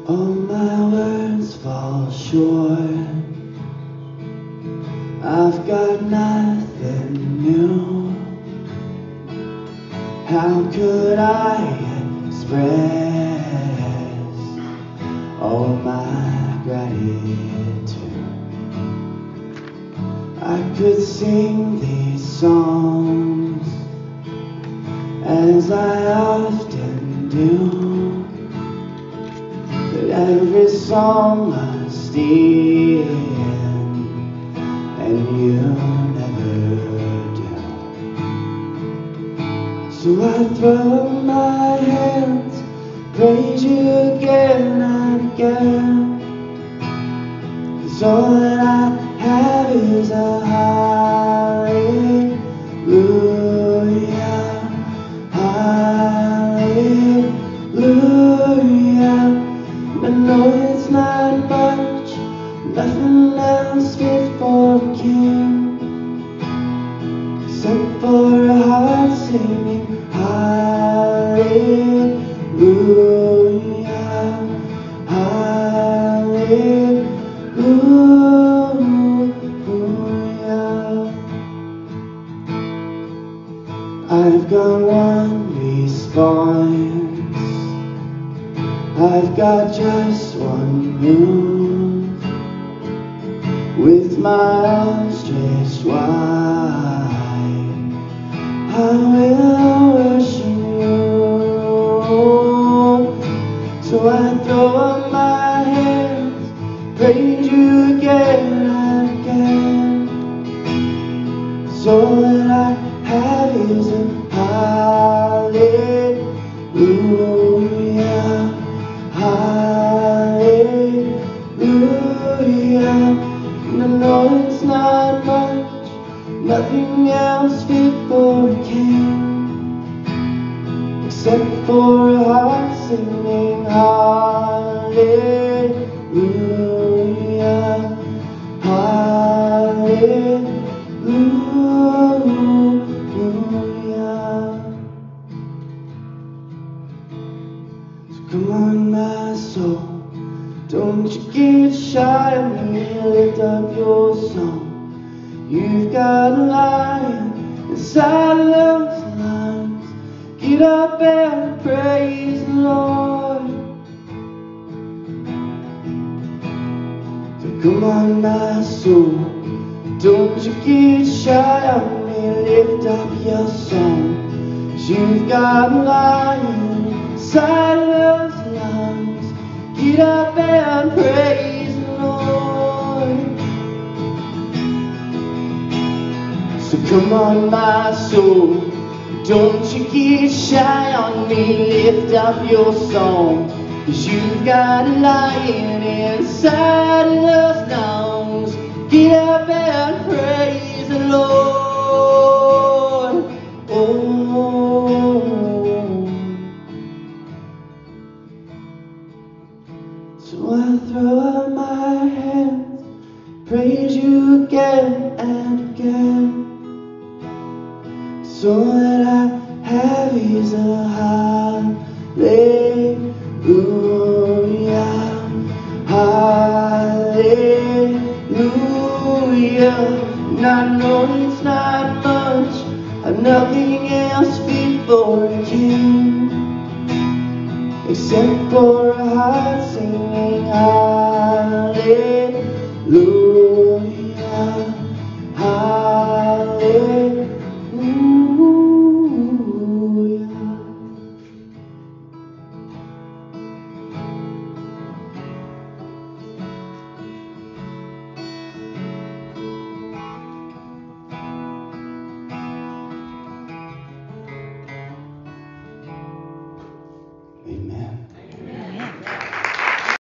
All my words fall short. I've got nothing new. How could I express all my gratitude? I could sing these songs as I often do, but every song must end, and you never do. So I throw up my hands, praise you again and again, 'cause all that I have is a hallelujah, hallelujah. I know it's not much, nothing else fit for a king, except for a heart singing hallelujah, hallelujah. I've got one response, I've got just one move, with my arms stretched wide, I will worship you. So I throw up my hands, praise you again and again, 'cause all that I have is a hallelujah, hallelujah. And I know it's not much, nothing else fit for a king, except for a heart singing hallelujah, hallelujah. So come on, my soul, don't you get shy of me, lift up your song. You've got a lion inside of those lungs. Get up and praise the Lord. So come on, my soul, don't you get shy of me, lift up your song. 'Cause you've got a lion inside of those lungs. Get up and praise the Lord. So come on, my soul, don't you get shy on me, lift up your song. 'Cause you've got a lion inside of those lungs. Get up and praise the Lord. Oh. So I throw up my hands, praise you again and again, so that I have is a hallelujah, hallelujah. And I know it's not much, I've nothing else fit for a king, except for a heart singing hallelujah.